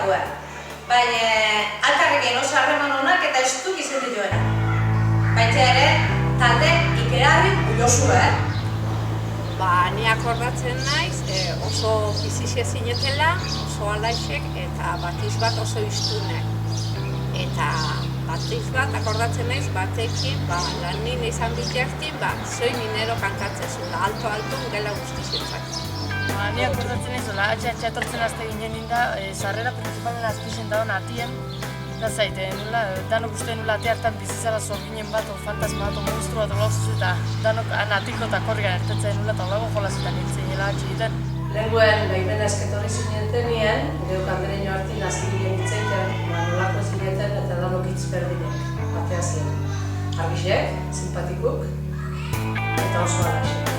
dakue. Baina alkarrekin oso harreman honak eta estuk izan dituena. Baina ere, talde ikerarri ulosu, Ni akordatzen naiz, oso bizixe zinetela, oso alaixek eta batiz bat oso iztunek. Eta batiz bat akordatzen naiz batekin, lan nire izan bitartin, zoi minero kantatzen zula, alto gela guztizentzak. Ni akordatzen naiz, atxe etortzen azte ginen ninda, sarrera principalen azpixen dagoen atien, da zaite, danok uste nula ate hartan bizizara zorginen bat, fantasma bat, monstru bat, olauzuz eta danok anatiko eta korrigan ertetzen nula eta olago jolazetan hiltzen jela atxe egiten. Lenguen behimena esketorri zineten nien, geuk Andereño hartin hasi ginen itzaiten, nolako zineten eta danok hitz berdinek, batea ziren. Argixek, simpatikuk, eta oso alaxek.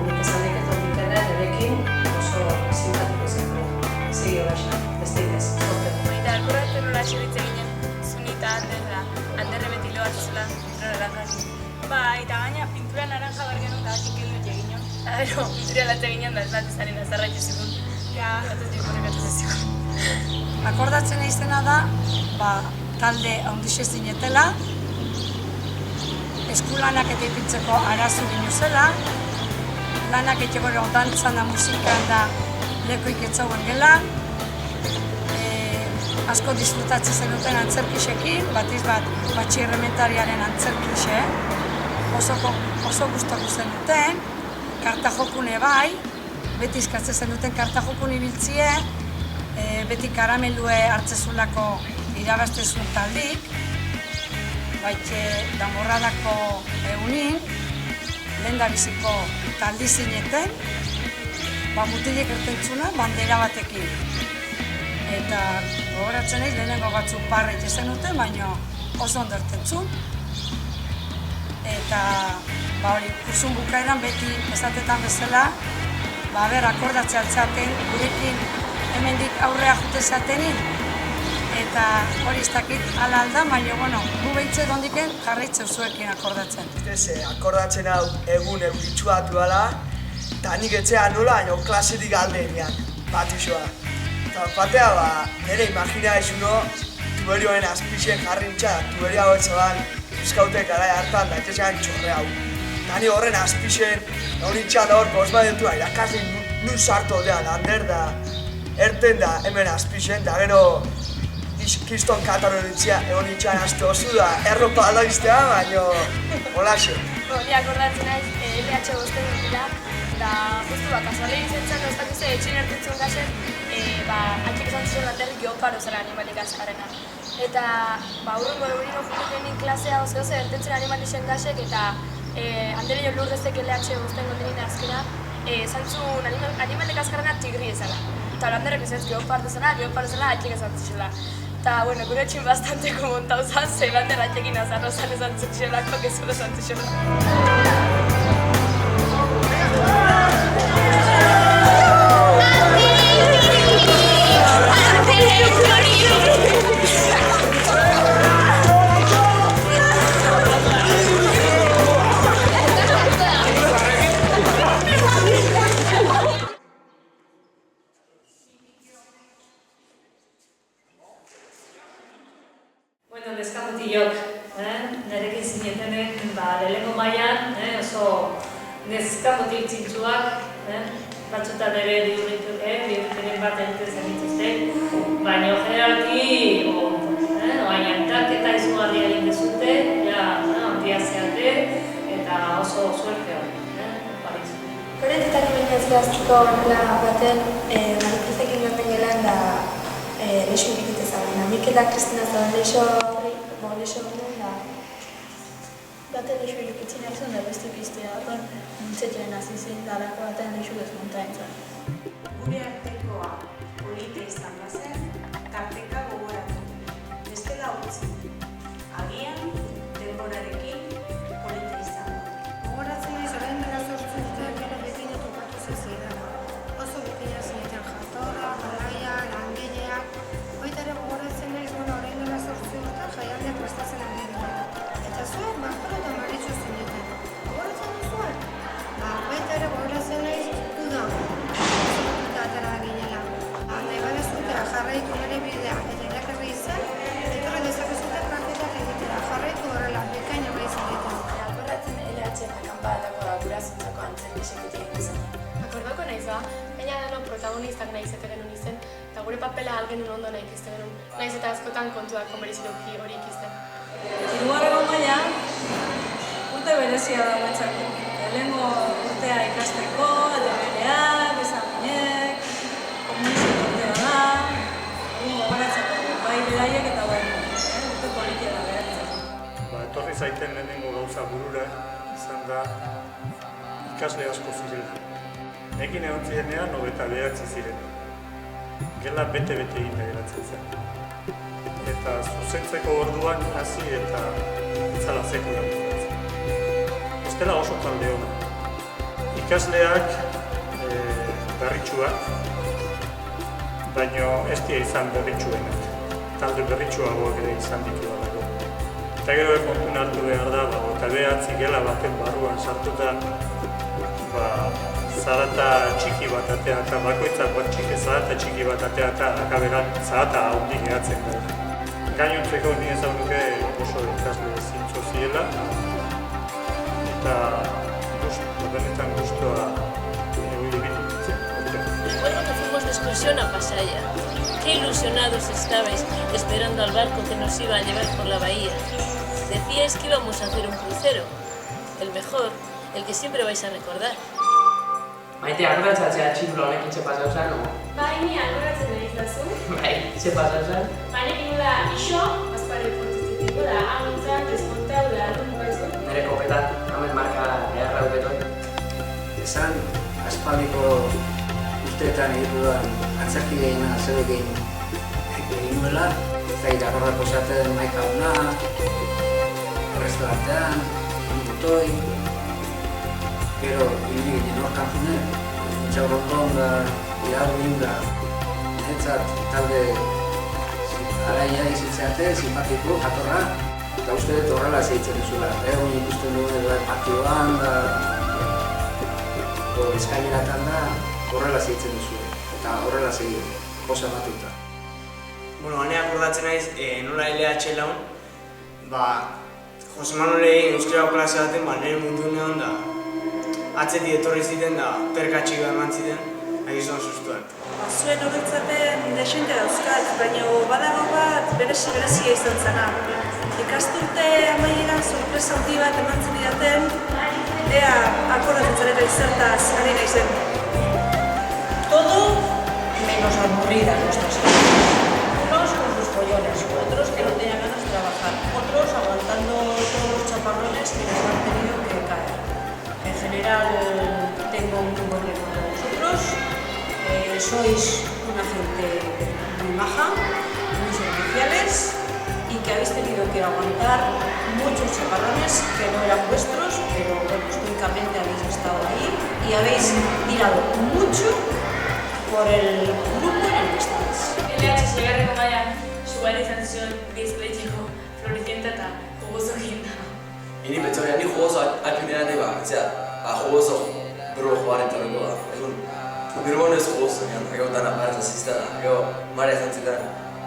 Nik esanek etorritenen erekin oso simpatiko zen. Segi olaxa, besteik ez, zorten. Eta alkorratzen nola xeritze ginen, zunita Anderre beti loatzela, horrela gani. Eta gaina pintura naranja bergenun eta atik heldu egin. Ero, pintura latze ginen da ez bat ezaren azarra etxezikun. Akordatzen izena da, talde handixe zinetela, eskulanak eta ipintzeko arazu ginu zela, lanak etxegore dantzan da musikan da lekuik etzauen gela, asko disfrutatzen zenuten antzerkisekin, batiz bat batxirrementariaren antzerkise, oso gustoko zenuten, karta jokune bai, beti izkatzen zenuten karta jokun ibiltzie, beti karamelue hartzezulako irabaztezun taldik, baitxe damorradako egunin, lehen da biziko taldi zineten, mutilek ertentzuna bandera batekin. Eta gogoratzen naiz lehenengo batzuk barret zenuten, baina oso ondo ertentzun. Eta kursun bukaeran beti esatetan bezala, akordatzea altzaten, gurekin hemendik aurrea jute zatenin. Eta hori ez dakit ala alda, baina gu behitzet ondiken jarraitzeu zuekin akordatzen. Akordatzen hau egun euritxuatu ala, eta nik etxean nola, klasetik aldeinean, bat isoa. Eta batea, nire imagina esuno, tuberioen azpixen jarrintxa, tuberia hau etxaban, euskautek gara hartan da etxean txorre hau. Nani horren azpixen, honitxan da hor bosbadetua, irakasle nun sartu aldea, lander da, erten da hemen azpixen, da gero kiston kataro honitxan azte osu da, erropa aldaiztea, baina holaxe. Ni akordatzen naiz, LH bosten dutela, eta justu kasualei izentzen, ez dakize etxin ertetzen gazen, atxik esan zuen landerrik geoparo zela animalik azkarena. Eta urrungo egurino jutekenin klasea oso ertetzen animalixen gasek, eta Andereño Lurdezek LH bosten gondenin azkena, zantzun animalik azkarena tigri ezala. Eta landerrek ez geoparo zela, atxik esan zela. Eta, gure etxin bastante komontau zan, zeibander atxekin azarrozan esan zutxelako, gezuro esan zutxelako. Neskamutilok, nerekin zinetenek, lehenengo mailan oso neskamutil txintxuak, batzutan ere bihurtenen bat egiten zenituzte, baina generalki oainantak eta izugarria egin dezute, handia zeate eta oso suerte hori. Horretetan imenez gaztiko nola baten Marikrizekin joan gelan da lexo egite zagoena. Mikel da Kristina zagoen lexo honen da baten lexo egitzen hartzen da beste piztea baten muntzetxaren hasi zen dalako baten lexo desmonta entzan. Gure artekoa polite izan bazen, tarteka gogoratzen. Bestela utzi. Agian, denborarekin polite izan. Gogoratzen naiz orain dela 8 urteak ere bekina topatu zizidana. Oso bekina zineten jatorra, garaia, langileak. Baita ere gogoratzen naiz orain dela 8 urteak jaialdia prestatzen ari dira. Eta zuek Martolo eta Maritxu zineten. Gogoratzen duzuen? Baita ere gogoratzen naiz udan. Atera da ginela. Nahi badezute jarraitu nire bidea. protagonistak nahi izate genuen izen, eta gure papela algenun ondo nahi ikizte genuen, nahiz eta askotan kontuak konberiziroki hori ikizten. Hirugarreko maila urte berezia da guretzako. Lehenengo urtea ikasteko, debereak, examinek, komunizio urtea da, gogoratzeko, bai beraiek eta bai urte politia da beratzen. Etorri zaiten lehenengo gauza burura izan da ikasle asko zirela. Ekin egon zirenean 29 ziren. Gela bete-bete egin da geratzen zen. Eta zuzentzeko orduan hasi eta itzala sekula bukatzen. Bestela oso talde hona. Ikasleak berritsuak, baina ez dira izan berritsuenak. Talde berritsuagoak ere izan ditu dalako. Eta gero kontun hartu behar da, eta behatzi gela baten barruan sartuta, zarata txiki bat atea eta bakoitzak bat zarata txiki bat atea eta akaberan zarata haundi gehatzen da. Gainontzeko ni ezagunuke oso ikasle zintzo ziela eta benetan guztua ibitzen. Recuerdo que fuimos de excursión a Pasaya. Qué ilusionados estabais esperando al barco que nos iba a llevar por la bahía. Decíais que íbamos a hacer un crucero, el mejor, el que siempre vais a recordar. Maite, akordatzatzea txiflo honekin ze pasau zen, no? Bai, ni akordatzen nahi izazu. Bai, ze pasau zen? Baina da iso, azpare portuzitiko da, aguntzak, desmontau da, rumbazu. Nire kopetan, hamen marka beharra duketoi. Esan, aspaldiko urteetan egitudan antzerkideena zerekin egin nuela, eta akordatu zaten Maika Una, restaurantean, butoi, gero ibili ginen hor kantunen, Txaur Rondon da, Iraudin da, niretzat talde araia izitzeate, simpatiko, jatorra, eta uste dut horrela zeitzen duzula. Egon ikusten duen edo partioan da, eskaileratan da, horrela zeitzen duzula, eta horrela zeitzen, posa batuta. Bueno, hane akordatzen naiz, nola LH laun, Jose Manuelei euskara klase baten, nire mundu neon da, atzetik etorri ziten da, perkatxika eman ziten, egizan sustuen. Zuen horretzaten desente dauzkat, baina badago bat berezia izan zena. Ikasturte amaieran sorpresa handi bat eman zen didaten, ea akordatzen zareta izertaz ari naizen. Todo menos aburrida nuestras clases. Unos con sus pollones, otros que no tenían ganas de trabajar, otros aguantando todos los chaparrones que nos han tenido que caer. En general tengo un buen recuerdo de vosotros, sois una gente muy maja, muy serviciales y que habéis tenido que aguantar muchos chaparrones que no eran vuestros, pero bueno, históricamente habéis estado ahí y habéis tirado mucho por el grupo en el que estáis. LH segarreko mailan sugari izan zion bizleitiko floricienta eta jugozokin da. Ini betzoria, ni jugozo alpinera nahi jugozo berro joaren torreko da. Birgo no es jugozo, egon dana mara zazizta da, egon mara jantzitan.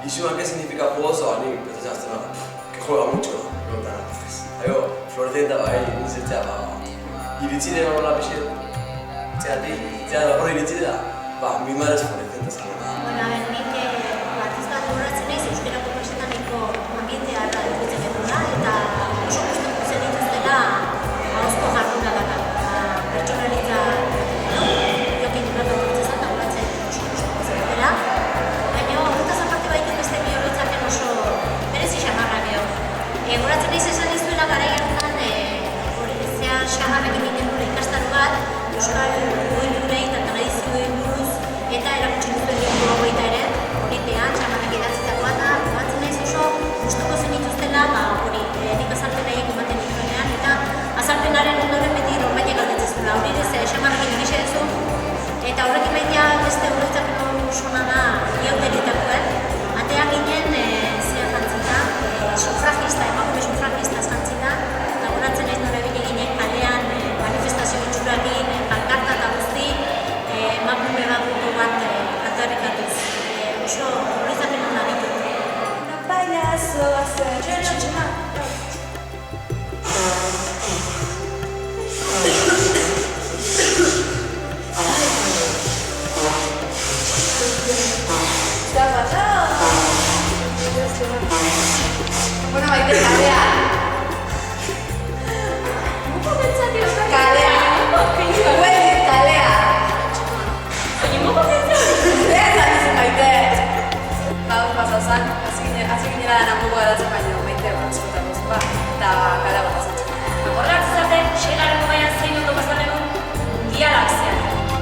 Isuan, ¿qué significa jugoso? Ni betzoria azten da, que juega mucho, egon dana. Egon, floricienta nizitzea, iritzi dena hola pixet, zera horre iritzi da, mi madre es floricienta zan. Bueno, a ver, nik artista gogoratzen naiz euskerako pertsonaneko ambientea eta ditutzen dugula, eta oso gustuko zen dituztela ahozko jardunak pertsonalitza jokin dukatu gortzezan, eta goratzen oso gustuko zen dutela. Baina horretaz aparte baitu beste bi horretzaten oso berezi xamarra geho. Goratzen naiz esan dizuela garai hartan, zea xamarrak egiten dure ikastaro bat, euskal goinurei eta tradizioei buruz eta erakutsi duten liburu baita ere, horitean, xamarrak idatzitakoa eta goratzen naiz oso gustuko zen dituztela